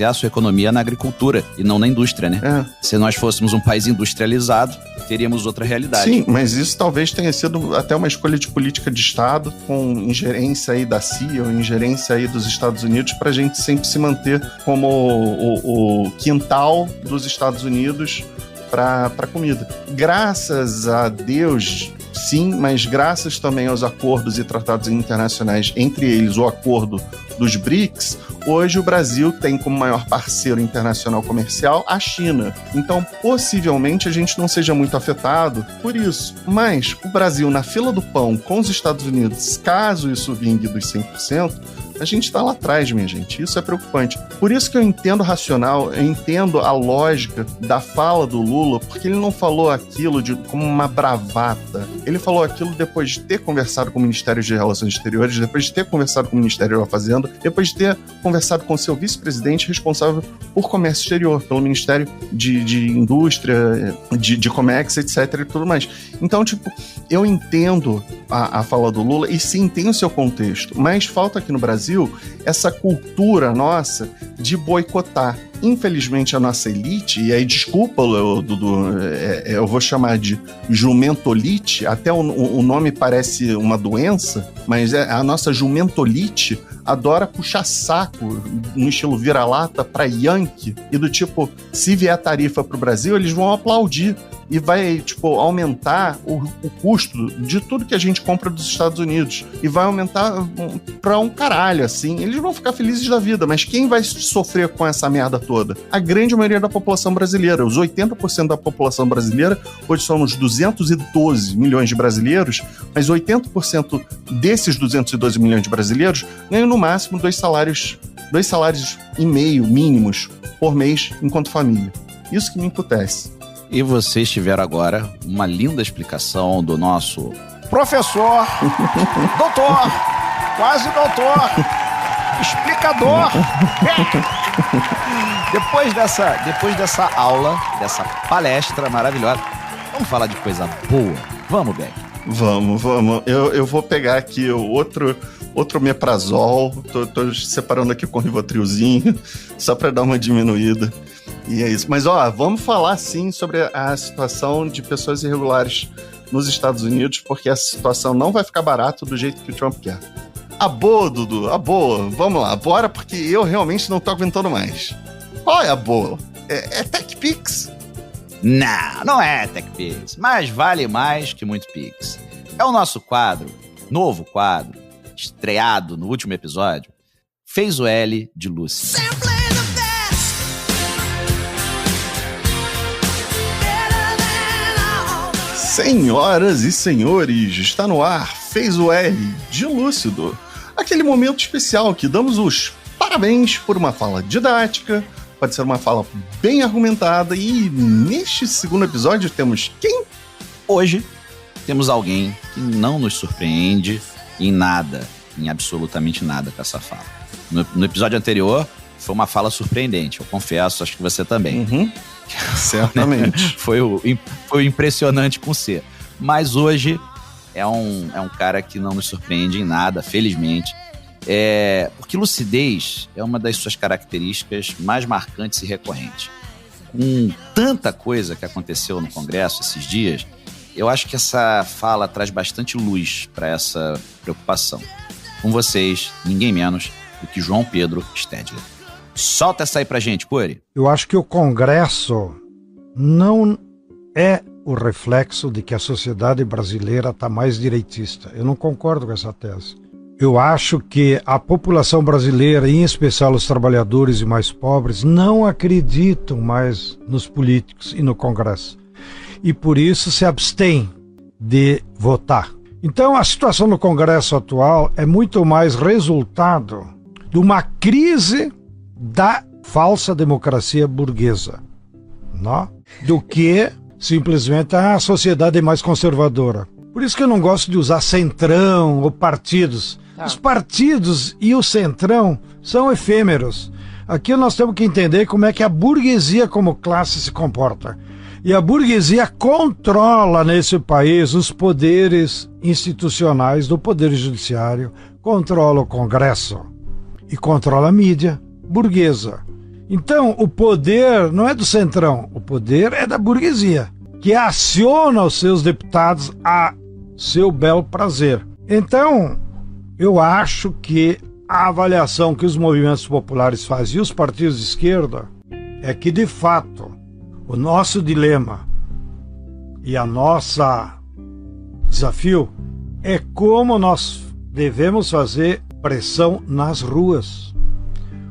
a sua economia na agricultura e não na indústria, né? Se nós fôssemos um país industrializado, teríamos outra realidade. Sim, mas isso talvez tenha sido até uma escolha de política de Estado, com ingerência aí da CIA ou ingerência aí dos Estados Unidos, para a gente sempre se manter como o quintal dos Estados Unidos para comida. Graças a Deus, sim, mas graças também aos acordos e tratados internacionais, entre eles o acordo dos BRICS, hoje o Brasil tem como maior parceiro internacional comercial a China. Então, possivelmente, a gente não seja muito afetado por isso. Mas o Brasil, na fila do pão com os Estados Unidos, caso isso vingue dos 100%, a gente está lá atrás, minha gente. Isso é preocupante. Por isso que eu entendo o racional, eu entendo a lógica da fala do Lula, porque ele não falou aquilo como uma bravata. Ele falou aquilo depois de ter conversado com o Ministério de Relações Exteriores, depois de ter conversado com o Ministério da Fazenda, depois de ter conversado com o seu vice-presidente responsável por comércio exterior, pelo Ministério de Indústria, de Comex, etc. e tudo mais. Então, eu entendo a fala do Lula e sim, tem o seu contexto, mas falta aqui no Brasil essa cultura nossa de boicotar. Infelizmente, a nossa elite, e aí desculpa, Dudu, eu vou chamar de jumentolite, até o nome parece uma doença, mas a nossa jumentolite adora puxar saco no estilo vira-lata pra Yankee, e do tipo, se vier tarifa pro Brasil, eles vão aplaudir. E vai, aumentar o custo de tudo que a gente compra dos Estados Unidos. E vai aumentar pra um caralho, assim. Eles vão ficar felizes da vida, mas quem vai sofrer com essa merda toda? A grande maioria da população brasileira. Os 80% da população brasileira, hoje somos 212 milhões de brasileiros, mas 80% desses 212 milhões de brasileiros ganham no máximo 2 salários e meio mínimos por mês enquanto família. Isso que me emputece. E vocês tiveram agora uma linda explicação do nosso professor, doutor, quase doutor, explicador. Depois dessa aula, dessa palestra maravilhosa, vamos falar de coisa boa. Vamos, Beck. Vamos. Eu vou pegar aqui o outro omeprazol. Tô separando aqui com o Rivotrilzinho, só para dar uma diminuída. E é isso. Mas, vamos falar, sim, sobre a situação de pessoas irregulares nos Estados Unidos, porque essa situação não vai ficar barata do jeito que o Trump quer. A boa, Dudu, a boa. Vamos lá, bora, porque eu realmente não tô aguentando mais. Qual é a boa? É TechPix? Não é TechPix, mas vale mais que muito Pix. É o nosso novo quadro, estreado no último episódio, Fez o L de Lucy. Senhoras e senhores, está no ar, fez o L de Lúcido. Aquele momento especial que damos os parabéns por uma fala didática, pode ser uma fala bem argumentada, e neste segundo episódio temos quem? Hoje temos alguém que não nos surpreende em nada, em absolutamente nada com essa fala. No episódio anterior foi uma fala surpreendente, eu confesso, acho que você também. Uhum. Certamente. foi o impressionante com C. Mas hoje é um cara que não nos surpreende em nada, felizmente. Porque lucidez é uma das suas características mais marcantes e recorrentes. Com tanta coisa que aconteceu no Congresso esses dias, eu acho que essa fala traz bastante luz para essa preocupação. Com vocês, ninguém menos do que João Pedro Stedley. Solta essa aí pra gente, Cury. Eu acho que o Congresso não é o reflexo de que a sociedade brasileira está mais direitista. Eu não concordo com essa tese. Eu acho que a população brasileira, em especial os trabalhadores e mais pobres, não acreditam mais nos políticos e no Congresso. E por isso se abstêm de votar. Então a situação no Congresso atual é muito mais resultado de uma crise da falsa democracia burguesa, não? Do que simplesmente a sociedade mais conservadora. Por isso que eu não gosto de usar centrão ou partidos. Os partidos e o centrão são efêmeros. Aqui nós temos que entender como é que a burguesia como classe se comporta. E a burguesia controla nesse país os poderes institucionais do poder judiciário, controla o Congresso e controla a mídia burguesa. Então, o poder não é do centrão, o poder é da burguesia, que aciona os seus deputados a seu bel prazer. Então, eu acho que a avaliação que os movimentos populares fazem e os partidos de esquerda é que, de fato, o nosso dilema e a nossa desafio é como nós devemos fazer pressão nas ruas.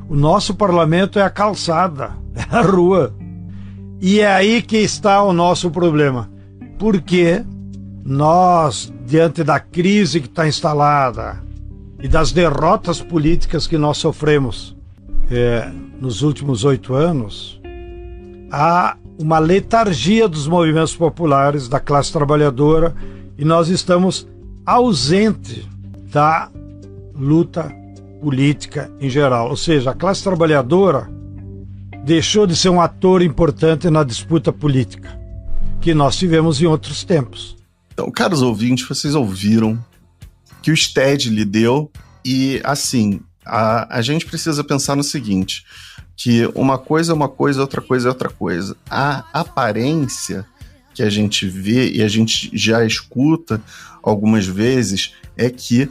O nosso parlamento é a calçada, é a rua. E é aí que está o nosso problema. Porque nós, diante da crise que está instalada e das derrotas políticas que nós sofremos nos últimos 8 anos, há uma letargia dos movimentos populares, da classe trabalhadora, e nós estamos ausentes da luta política em geral. Ou seja, a classe trabalhadora deixou de ser um ator importante na disputa política que nós tivemos em outros tempos. Então, caros ouvintes, vocês ouviram que o Stedley deu, e assim, a gente precisa pensar no seguinte, que uma coisa é uma coisa, outra coisa é outra coisa. A aparência que a gente vê e a gente já escuta algumas vezes é que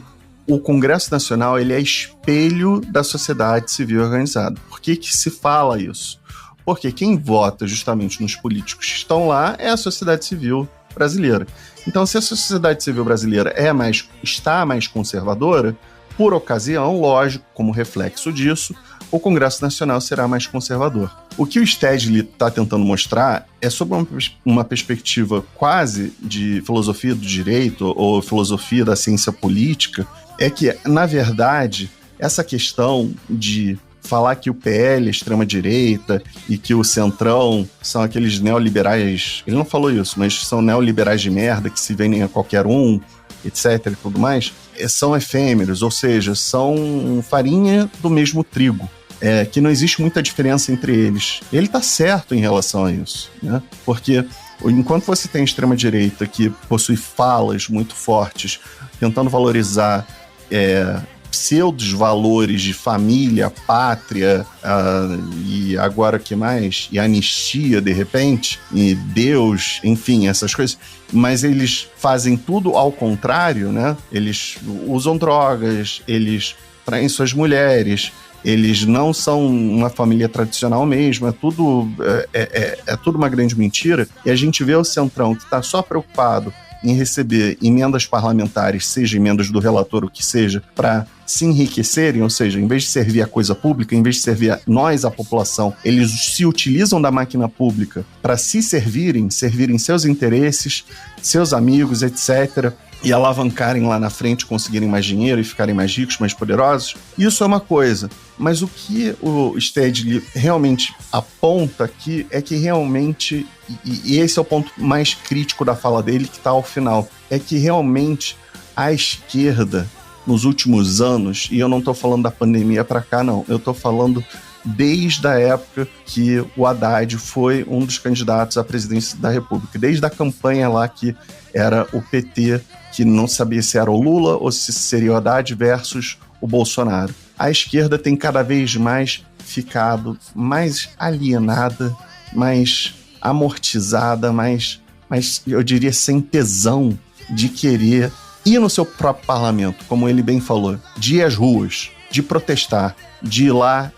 o Congresso Nacional ele é espelho da sociedade civil organizada. Por que se fala isso? Porque quem vota justamente nos políticos que estão lá é a sociedade civil brasileira. Então, se a sociedade civil brasileira está mais conservadora, por ocasião, lógico, como reflexo disso, o Congresso Nacional será mais conservador. O que o Stedley está tentando mostrar é sobre uma perspectiva quase de filosofia do direito ou filosofia da ciência política, é que, na verdade, essa questão de falar que o PL é extrema-direita e que o Centrão são aqueles neoliberais, ele não falou isso, mas são neoliberais de merda que se vendem a qualquer um, etc. e tudo mais, são efêmeros, ou seja, são farinha do mesmo trigo. Que não existe muita diferença entre eles. Ele está certo em relação a isso, né? Porque enquanto você tem a extrema-direita que possui falas muito fortes, tentando valorizar pseudos valores de família, pátria, e agora o que mais? E anistia, de repente, e Deus, enfim, essas coisas. Mas eles fazem tudo ao contrário, né? Eles usam drogas, eles traem suas mulheres, eles não são uma família tradicional mesmo, é tudo uma grande mentira. E a gente vê o Centrão que está só preocupado em receber emendas parlamentares, seja emendas do relator, o que seja, para se enriquecerem, ou seja, em vez de servir a coisa pública, em vez de servir a nós, a população, eles se utilizam da máquina pública para se servirem seus interesses, seus amigos, etc., e alavancarem lá na frente, conseguirem mais dinheiro e ficarem mais ricos, mais poderosos. Isso é uma coisa. Mas o que o Stedley realmente aponta aqui é que realmente, e esse é o ponto mais crítico da fala dele, que está ao final, é que realmente a esquerda, nos últimos anos, e eu não estou falando da pandemia para cá, não, eu estou falando desde a época que o Haddad foi um dos candidatos à presidência da República, desde a campanha lá que era o PT, que não sabia se era o Lula ou se seria o Haddad versus o Bolsonaro. A esquerda tem cada vez mais ficado mais alienada, mais amortizada, mais eu diria sem tesão de querer ir no seu próprio parlamento, como ele bem falou, de ir às ruas, de protestar, de ir lá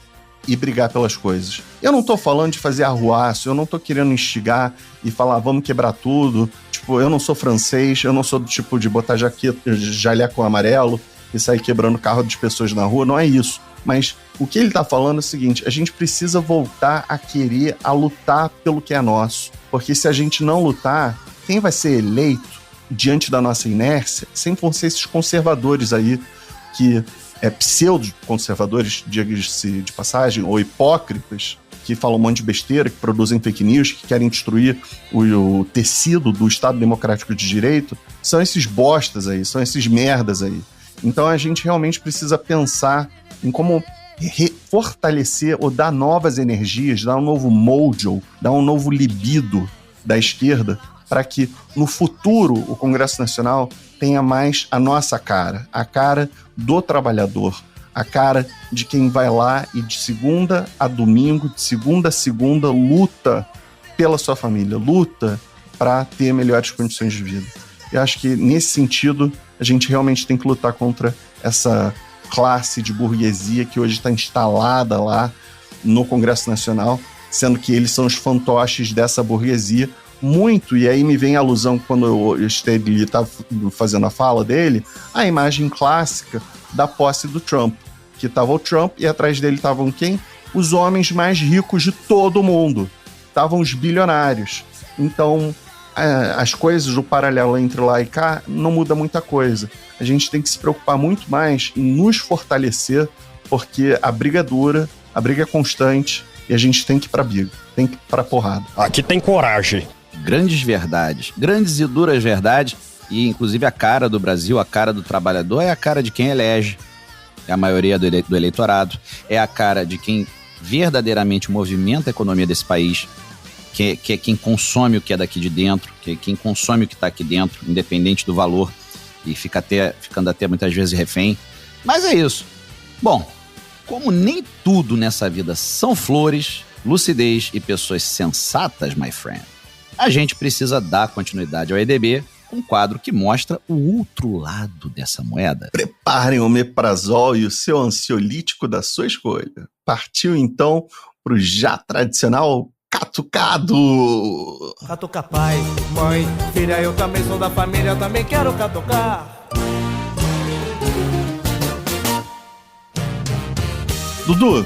e brigar pelas coisas. Eu não tô falando de fazer arruaço, eu não tô querendo instigar e falar, vamos quebrar tudo. Tipo, eu não sou francês, eu não sou do tipo de botar jaleco amarelo e sair quebrando carro de pessoas na rua, não é isso. Mas o que ele tá falando é o seguinte, a gente precisa voltar a querer, a lutar pelo que é nosso. Porque se a gente não lutar, quem vai ser eleito diante da nossa inércia sempre vão ser esses conservadores aí que pseudo-conservadores, diga-se de passagem, ou hipócritas, que falam um monte de besteira, que produzem fake news, que querem destruir o tecido do Estado Democrático de Direito, são esses bostas aí, são esses merdas aí. Então a gente realmente precisa pensar em como fortalecer ou dar novas energias, dar um novo mojo, dar um novo libido da esquerda, para que no futuro o Congresso Nacional tenha mais a nossa cara, a cara do trabalhador, a cara de quem vai lá e de segunda a domingo, de segunda a segunda, luta pela sua família, luta para ter melhores condições de vida. Eu acho que nesse sentido a gente realmente tem que lutar contra essa classe de burguesia que hoje está instalada lá no Congresso Nacional, sendo que eles são os fantoches dessa burguesia, muito, e aí me vem a alusão quando o Stedley estava fazendo a fala dele, a imagem clássica da posse do Trump, que estava o Trump e atrás dele estavam quem? Os homens mais ricos de todo o mundo, estavam os bilionários. Então, as coisas, o paralelo entre lá e cá, não muda muita coisa. A gente tem que se preocupar muito mais em nos fortalecer, porque a briga é dura, a briga é constante, e a gente tem que ir pra briga, tem que ir pra porrada. Aqui tem coragem. Grandes verdades, grandes e duras verdades, e inclusive a cara do Brasil, a cara do trabalhador é a cara de quem elege, é a maioria do eleitorado, é a cara de quem verdadeiramente movimenta a economia desse país, que é quem consome o que é daqui de dentro, que é quem consome o que está aqui dentro, independente do valor, e ficando até muitas vezes refém. Mas é isso. Bom, como nem tudo nessa vida são flores, lucidez e pessoas sensatas, my friend, a gente precisa dar continuidade ao EDB, um quadro que mostra o outro lado dessa moeda. Preparem o omeprazol e o seu ansiolítico da sua escolha. Partiu então pro já tradicional catucado. Catucar pai, mãe, filha, eu também sou da família, eu também quero catucar. Dudu,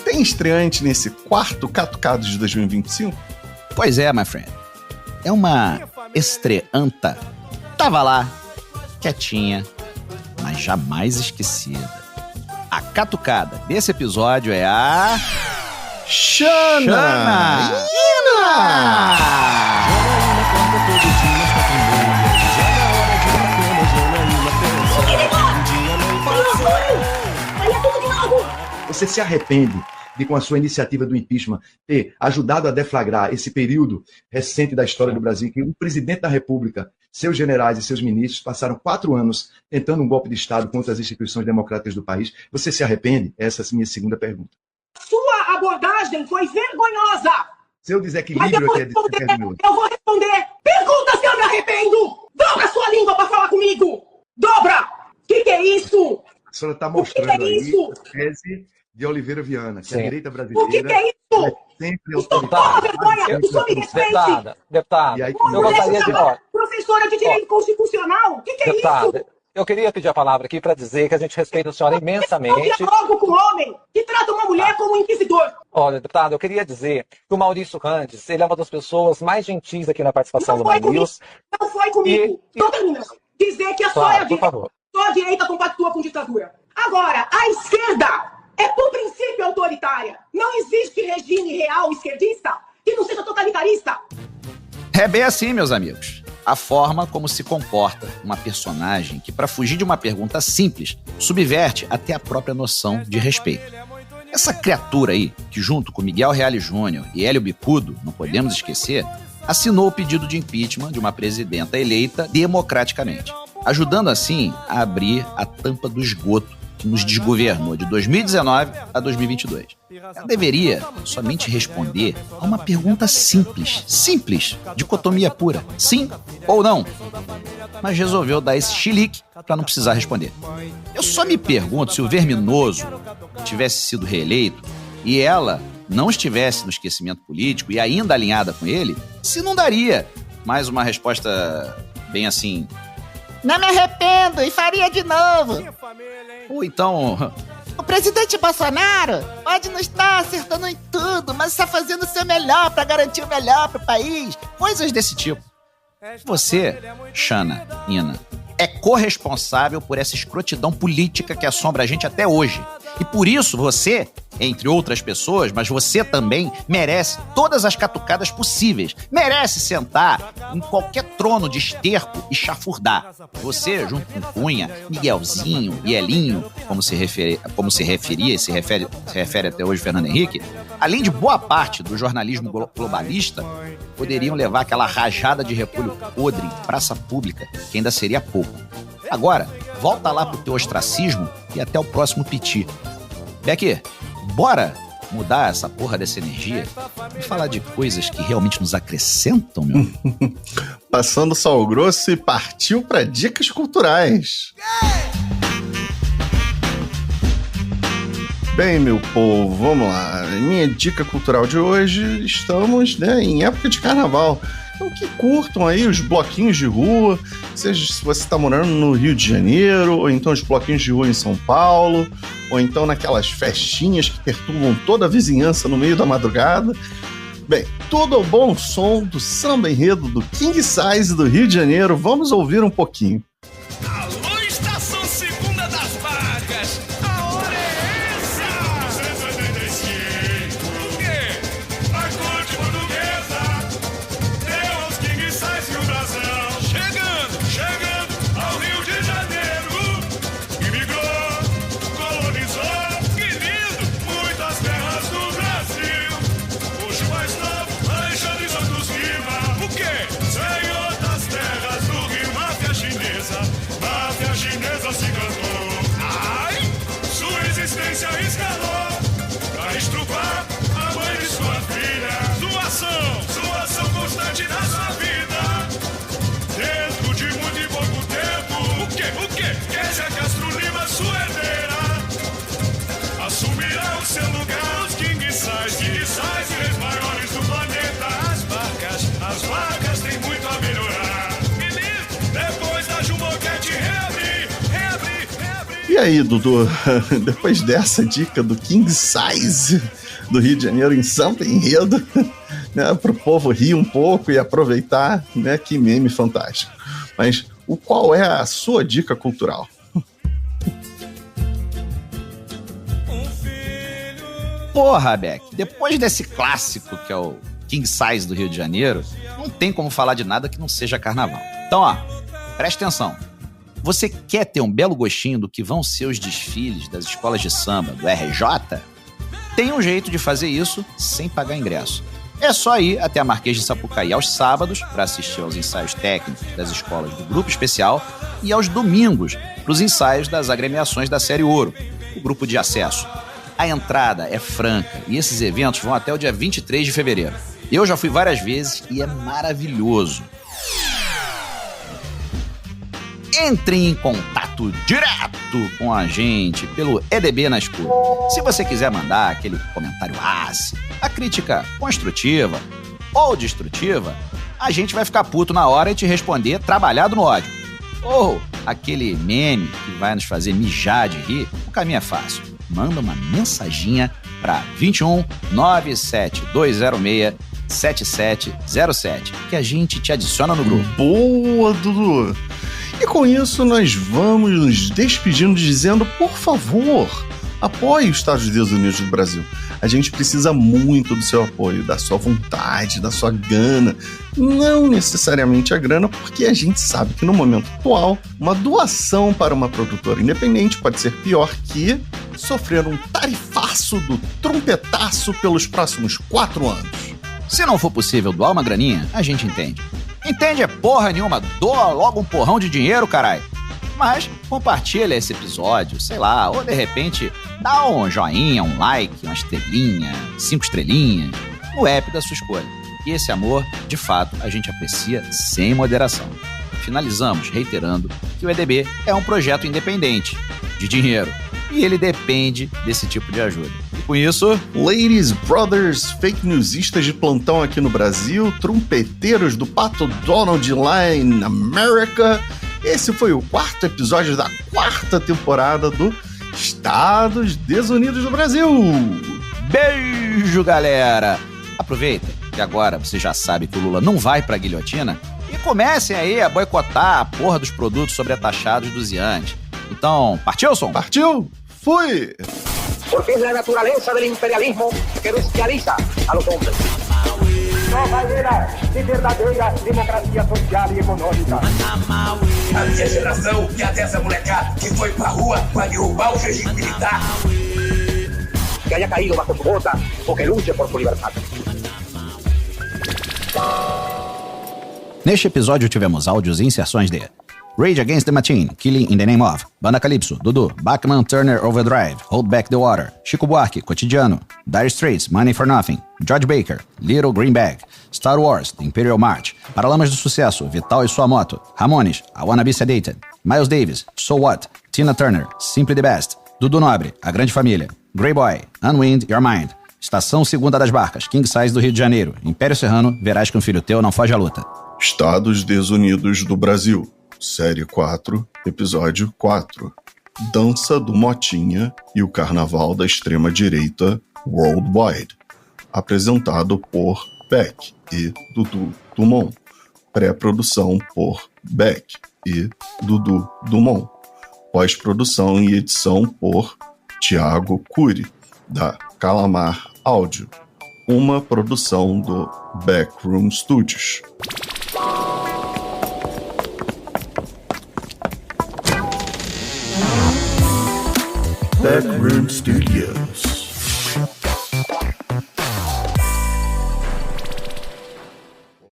tem estreante nesse quarto catucado de 2025? Pois é, my friend. É uma estreanta. Tava lá, quietinha, mas jamais esquecida. A catucada desse episódio é a... Xana! Você se arrepende de, com a sua iniciativa do impeachment, ter ajudado a deflagrar esse período recente da história do Brasil, que o presidente da República, seus generais e seus ministros passaram 4 anos tentando um golpe de Estado contra as instituições democráticas do país? Você se arrepende? Essa é a minha segunda pergunta. Sua abordagem foi vergonhosa! Seu desequilíbrio é vergonhoso. Eu vou responder! Pergunta se eu me arrependo! Dobra sua língua para falar comigo! Dobra! Que é isso? A senhora está mostrando aí a tese de Oliveira Viana, que a direita brasileira... O que é isso? Sempre estou com vergonha! O senhor me respeite! Deputada, eu gostaria de... Professora de Direito Constitucional? O que é isso? Eu queria pedir a palavra aqui para dizer que a gente respeita a senhora imensamente. Eu dialogo com um homem que trata uma mulher como um inquisidor. Olha, deputado, eu queria dizer que o Maurício Randes, ele é uma das pessoas mais gentis aqui na participação do My News. Não foi comigo. Estou terminando. Dizer que só a direita compactua com ditadura. Agora, a esquerda é, por princípio, autoritária. Não existe regime real esquerdista que não seja totalitarista. É bem assim, meus amigos. A forma como se comporta uma personagem que, para fugir de uma pergunta simples, subverte até a própria noção de respeito. Essa criatura aí, que junto com Miguel Reale Júnior e Hélio Bicudo, não podemos esquecer, assinou o pedido de impeachment de uma presidenta eleita democraticamente, ajudando assim a abrir a tampa do esgoto que nos desgovernou de 2019 a 2022. Ela deveria somente responder a uma pergunta simples, dicotomia pura, sim ou não. Mas resolveu dar esse chilique para não precisar responder. Eu só me pergunto se o Verminoso tivesse sido reeleito e ela não estivesse no esquecimento político e ainda alinhada com ele, se não daria mais uma resposta bem assim: não me arrependo e faria de novo. Ou então: o presidente Bolsonaro pode não estar acertando em tudo, mas está fazendo o seu melhor para garantir o melhor para o país. Coisas desse tipo. Você, Xana, Nina, é corresponsável por essa escrotidão política que assombra a gente até hoje. E por isso você, entre outras pessoas, mas você também merece todas as catucadas possíveis. Merece sentar em qualquer trono de esterco e chafurdar. Você, junto com Cunha, Miguelzinho e Elinho, como se refere até hoje Fernando Henrique, além de boa parte do jornalismo globalista, poderiam levar aquela rajada de repolho podre em praça pública, que ainda seria pouco. Agora, volta lá pro teu ostracismo e até o próximo piti. Becky, bora mudar essa porra dessa energia e falar de coisas que realmente nos acrescentam, meu? Passando sal grosso e partiu para dicas culturais. Bem, meu povo, vamos lá. Minha dica cultural de hoje, estamos, em época de carnaval. Então que curtam aí os bloquinhos de rua, seja se você está morando no Rio de Janeiro, ou então os bloquinhos de rua em São Paulo, ou então naquelas festinhas que perturbam toda a vizinhança no meio da madrugada. Bem, tudo ao bom som do samba enredo do King Size do Rio de Janeiro. Vamos ouvir um pouquinho. Alô, Estação Segunda das Vagas! A hora é essa! 285! O quê? A corte portuguesa deu aos King Size Rio Brasão. Chegando ao Rio de Janeiro. Imigrou, colonizou, que lindo! Muitas terras do Brasil. Hoje mais novo, Alexandre Santos Lima. O quê? Senhor das terras do Rio, máfia chinesa se cantou. Ai, sua existência escalou pra estrupar a mãe de sua filha. Sua ação constante na sua vida. Dentro de muito e pouco tempo. O quê? Kézia Castro Lima, sua herdeira, assumirá o seu lugar. Os King Size, três maiores do planeta. As vacas têm muito a melhorar. Menino, depois da Jumoquete, reabrir. E aí, Dudu, depois dessa dica do King Size do Rio de Janeiro em samba enredo, né, pro povo rir um pouco e aproveitar, né, que meme fantástico. Mas qual é a sua dica cultural? Porra, Beck, depois desse clássico que é o King Size do Rio de Janeiro, não tem como falar de nada que não seja carnaval. Então, ó, presta atenção. Você quer ter um belo gostinho do que vão ser os desfiles das escolas de samba do RJ? Tem um jeito de fazer isso sem pagar ingresso. É só ir até a Marquês de Sapucaí aos sábados para assistir aos ensaios técnicos das escolas do Grupo Especial e aos domingos para os ensaios das agremiações da Série Ouro, o grupo de acesso. A entrada é franca e esses eventos vão até o dia 23 de fevereiro. Eu já fui várias vezes e é maravilhoso. Entre em contato direto com a gente pelo EDB na Escuta. Se você quiser mandar aquele comentário ácido, a crítica construtiva ou destrutiva, a gente vai ficar puto na hora e te responder trabalhado no ódio. Ou aquele meme que vai nos fazer mijar de rir, o caminho é fácil. Manda uma mensaginha para 21 97206 7707 que a gente te adiciona no grupo. Boa, Dudu! E com isso nós vamos nos despedindo dizendo, por favor, apoie o Estados Unidos do Brasil. A gente precisa muito do seu apoio, da sua vontade, da sua gana. Não necessariamente a grana, porque a gente sabe que no momento atual, uma doação para uma produtora independente pode ser pior que sofrer um tarifaço do trompetaço pelos próximos 4 anos. Se não for possível doar uma graninha, a gente entende. Entende é porra nenhuma, doa logo um porrão de dinheiro, caralho. Mas compartilha esse episódio, sei lá, ou de repente dá um joinha, um like, uma estrelinha, 5 estrelinhas, no app da sua escolha. E esse amor, de fato, a gente aprecia sem moderação. Finalizamos reiterando que o EDB é um projeto independente, de dinheiro, e ele depende desse tipo de ajuda. E com isso, ladies, brothers, fake newsistas de plantão aqui no Brasil, trompeteiros do Pato Donald lá em América, esse foi o 4º episódio da 4ª temporada do Estados Desunidos do Brasil. Beijo, galera! Aproveita que agora você já sabe que o Lula não vai pra guilhotina e comecem aí a boicotar a porra dos produtos sobretaxados do Ziante. Então, partiu, Som? Partiu! Fui! Porque es la naturaleza del imperialismo que bestializa a los hombres. No manera de verdadeira democracia social e econômica. A minha geração e a dessa molecada que foi pra rua pra derrubar o regime militar. Que haya caído bajo su bota o que luche por su libertad. Neste episódio tivemos áudios e inserções de Rage Against the Machine, Killing in the Name of, Banda Calypso, Dudu, Bachman Turner Overdrive, Hold Back the Water, Chico Buarque, Cotidiano, Dire Straits, Money for Nothing, George Baker, Little Green Bag, Star Wars, The Imperial March, Paralamas do Sucesso, Vital e Sua Moto, Ramones, I Wanna Be Sedated, Miles Davis, So What, Tina Turner, Simply the Best, Dudu Nobre, A Grande Família, Grey Boy, Unwind Your Mind, Estação Segunda das Barcas, King Size do Rio de Janeiro, Império Serrano, Verás que um filho teu não foge à luta. Estados Desunidos do Brasil, Série 4, Episódio 4. Dança do Motinha e o Carnaval da Extrema-Direita Worldwide. Apresentado por Beck e Dudu Dumont. Pré-produção por Beck e Dudu Dumont. Pós-produção e edição por Thiago Cury, da Calamar Áudio. Uma produção do Backroom Studios. Backroom Studios.